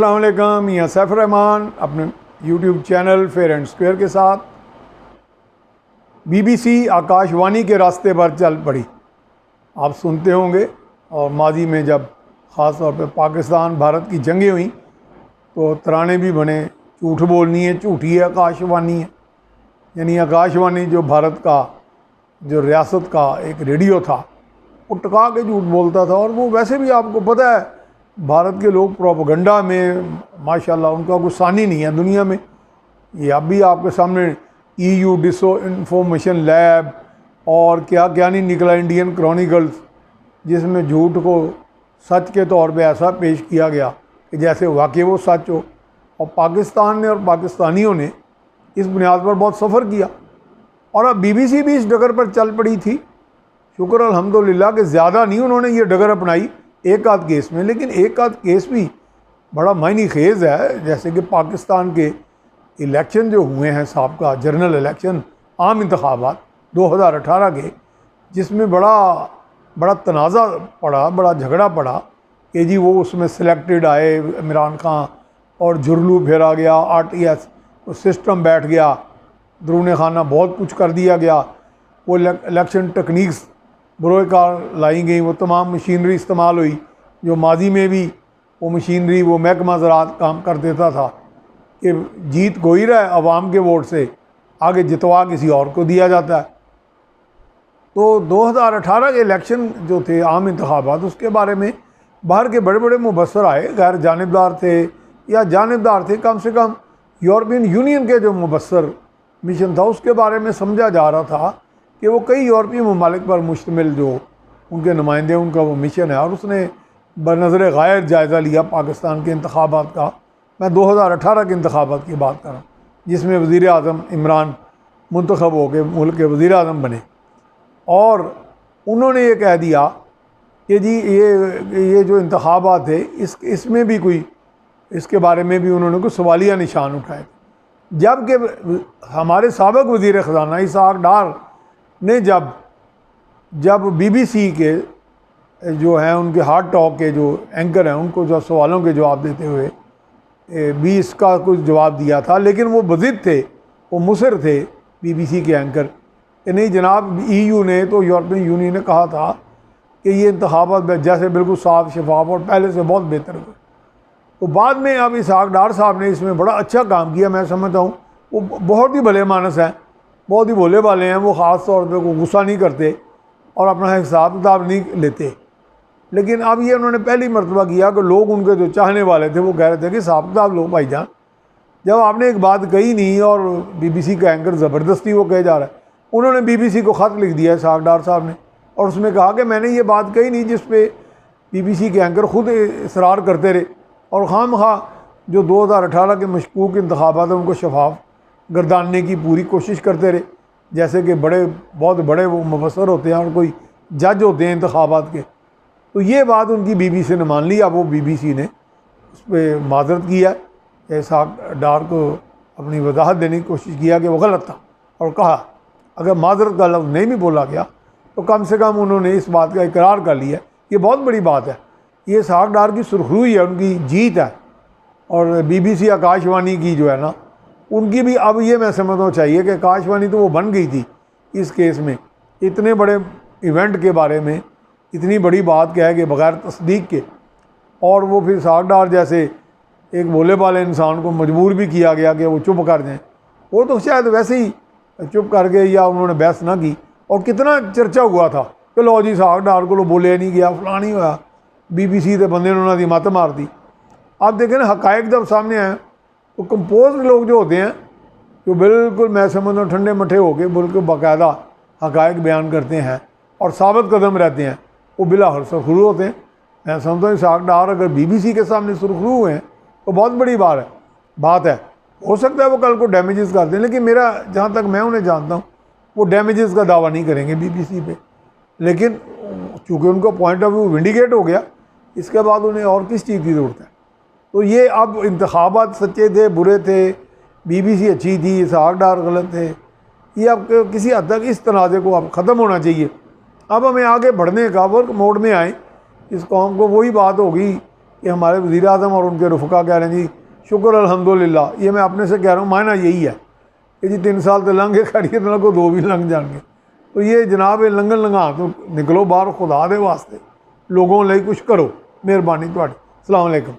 السلام علیکم، میاں سیف الرحمان اپنے YouTube channel fair and square کے ساتھ B B C Akashvani کے راستے پر چل پڑی۔ آپ سنتے ہوں گے، اور ماضی میں جب خاص طور پہ پاکستان بھارت کی جنگیں ہوئیں تو ترانے بھی بنے، جھوٹ بولنی ہے جھوٹی ہے آکاش وانی ہے، یعنی آکاش وانی جو بھارت کا جو ریاست کا ایک ریڈیو تھا وہ ٹکا کے جھوٹ بولتا تھا۔ اور وہ ویسے بھی آپ کو پتہ ہے بھارت کے لوگ پروپیگنڈا میں ماشاءاللہ ان کا کوئی ثانی نہیں ہے دنیا میں۔ یہ اب بھی آپ کے سامنے ای یو ڈسو انفارمیشن لیب اور کیا کیا نہیں نکلا، انڈین کرونیکلز، جس میں جھوٹ کو سچ کے طور پہ ایسا پیش کیا گیا کہ جیسے واقعی وہ سچ ہو۔ اور پاکستان نے اور پاکستانیوں نے اس بنیاد پر بہت سفر کیا، اور اب بی بی سی بھی اس ڈگر پر چل پڑی تھی۔ شکر الحمدللہ کہ زیادہ نہیں انہوں نے یہ ڈگر اپنائی ایک آدھ کیس میں، لیکن ایک آدھ کیس بھی بڑا معنی خیز ہے، جیسے کہ پاکستان کے الیکشن جو ہوئے ہیں سابقہ جنرل الیکشن عام انتخابات 2018 کے، جس میں بڑا تنازع پڑا، بڑا جھگڑا پڑا کہ جی وہ اس میں سلیکٹڈ آئے عمران خان اور جھرلو پھیرا گیا، آر ٹی ایس سسٹم بیٹھ گیا، درون خانہ بہت کچھ کر دیا گیا، وہ الیکشن ٹیکنیکس بروئے کار لائی گئیں، وہ تمام مشینری استعمال ہوئی جو ماضی میں بھی وہ مشینری وہ محکمہ زراعت کام کر دیتا تھا کہ جیت کوئی رہا ہے عوام کے ووٹ سے، آگے جتوا کسی اور کو دیا جاتا ہے۔ تو 2018 کے الیکشن جو تھے عام انتخابات، اس کے بارے میں باہر کے بڑے بڑے مبصر آئے، غیر جانبدار تھے یا جانبدار تھے، کم سے کم یورپین یونین کے جو مبصر مشن تھا اس کے بارے میں سمجھا جا رہا تھا کہ وہ کئی یورپی ممالک پر مشتمل جو ان کے نمائندے ان کا وہ مشن ہے، اور اس نے بنظر غائب جائزہ لیا پاکستان کے انتخابات کا۔ میں 2018 کے انتخابات کی بات کر رہا ہوں، جس میں وزیر اعظم عمران منتخب ہو کے ملک کے وزیر اعظم بنے، اور انہوں نے یہ کہہ دیا کہ جی یہ جو انتخابات ہے اس میں بھی کوئی، اس کے بارے میں بھی انہوں نے کوئی سوالیہ نشان اٹھائے، جبکہ ہمارے سابق وزیر خزانہ اسحاق ڈار نے جب بی بی سی کے جو ہیں ان کے ہارٹ ٹاک کے جو اینکر ہیں ان کو جو سوالوں کے جواب دیتے ہوئے بھی اس کا کچھ جواب دیا تھا، لیکن وہ بضد تھے، وہ مصر تھے بی بی سی کے اینکر کہ نہیں جناب، ای یو نے تو یورپین یونین نے کہا تھا کہ یہ انتخابات جیسے بالکل صاف شفاف اور پہلے سے بہت بہتر ہوئے۔ تو بعد میں اب اسحاق ڈار صاحب نے اس میں بڑا اچھا کام کیا، میں سمجھتا ہوں وہ بہت ہی بھلے مانس ہیں، بہت ہی بھولے والے ہیں، وہ خاص طور پہ کوئی غصہ نہیں کرتے اور اپنا حساب کتاب نہیں لیتے۔ لیکن اب یہ انہوں نے پہلی مرتبہ کیا کہ لوگ ان کے جو چاہنے والے تھے وہ کہہ رہے تھے کہ حساب کتاب لو بھائی جان، جب آپ نے ایک بات کہی نہیں اور بی بی سی کا اینکر زبردستی وہ کہے جا رہا ہے۔ انہوں نے بی بی سی کو خط لکھ دیا اسحاق ڈار صاحب نے، اور اس میں کہا کہ میں نے یہ بات کہی نہیں، جس پہ بی بی سی کے اینکر خود اصرار کرتے رہے، اور خواہ مخواہ جو 2018 کے مشکوک انتخابات ہیں ان کو شفاف گرداننے کی پوری کوشش کرتے رہے، جیسے کہ بہت بڑے وہ مبصر ہوتے ہیں اور کوئی جج ہوتے ہیں انتخابات کے۔ تو یہ بات ان کی بی بی سی نے مان لی۔ اب وہ بی بی سی نے اس پہ معذرت کیا، اسحاق ڈار کو اپنی وضاحت دینے کی کوشش کیا کہ وہ غلط تھا، اور کہا اگر معذرت کا لفظ نہیں بھی بولا گیا تو کم سے کم انہوں نے اس بات کا اقرار کر لیا۔ یہ بہت بڑی بات ہے، یہ اسحاق ڈار کی سرخروئی ہے، ان کی جیت ہے۔ اور بی بی سی آکاش وانی کی جو ہے نا، ان کی بھی اب یہ میں سمجھنا چاہیے کہ آکاش وانی تو وہ بن گئی تھی اس کیس میں، اتنے بڑے ایونٹ کے بارے میں اتنی بڑی بات کہہ کے بغیر تصدیق کے، اور وہ پھر اسحاق ڈار جیسے ایک بولے والے انسان کو مجبور بھی کیا گیا کہ وہ چپ کر جائیں۔ وہ تو شاید ویسے ہی چپ کر گئے یا انہوں نے بحث نہ کی، اور کتنا چرچا ہوا تھا کہ لو جی اسحاق ڈار کو بولے نہیں گیا، فلاں نہیں ہوا، بی بی سی کے بندے نے انہوں نے مت مار دی۔ آپ دیکھیں نا، حقائق جب سامنے آئے تو کمپوز لوگ جو ہوتے ہیں، جو بالکل میں سمجھتا ہوں ٹھنڈے مٹھے ہو کے بالکل باقاعدہ حقائق بیان کرتے ہیں اور ثابت قدم رہتے ہیں، وہ بلاخر سرخرو ہوتے ہیں۔ میں سمجھتا ہوں اسحاق ڈار اگر بی بی سی کے سامنے سرخرو ہوئے ہیں تو بہت بڑی بات ہے۔ ہو سکتا ہے وہ کل کو ڈیمیجز کر دیں، لیکن میرا جہاں تک میں انہیں جانتا ہوں وہ ڈیمیجز کا دعویٰ نہیں کریں گے بی بی سی پہ، لیکن چونکہ ان کا پوائنٹ آف ویو ونڈیکیٹ ہو گیا، اس کے بعد انہیں اور کس چیز کی ضرورت ہے۔ تو یہ اب انتخابات سچے تھے برے تھے، بی بی سی اچھی تھی، اسحاق ڈار غلط تھے، یہ اب کسی حد تک اس تنازع کو اب ختم ہونا چاہیے۔ اب ہمیں آگے بڑھنے کا ورک موڈ میں آئیں، اس قوم کو وہی بات ہوگی کہ ہمارے وزیر اعظم اور ان کے رفقا کہہ رہے ہیں جی شکر الحمدللہ، یہ میں اپنے سے کہہ رہا ہوں، معنی یہی ہے کہ جی 3 سال تو لنگ گے، خیریت نہ کو 2 بھی لنگ جان گے۔ تو یہ جناب لنگن لنگا تو نکلو باہر، خدا دے واسطے لوگوں لئی کچھ کرو، مہربانی تہاڈی۔ السلام علیکم۔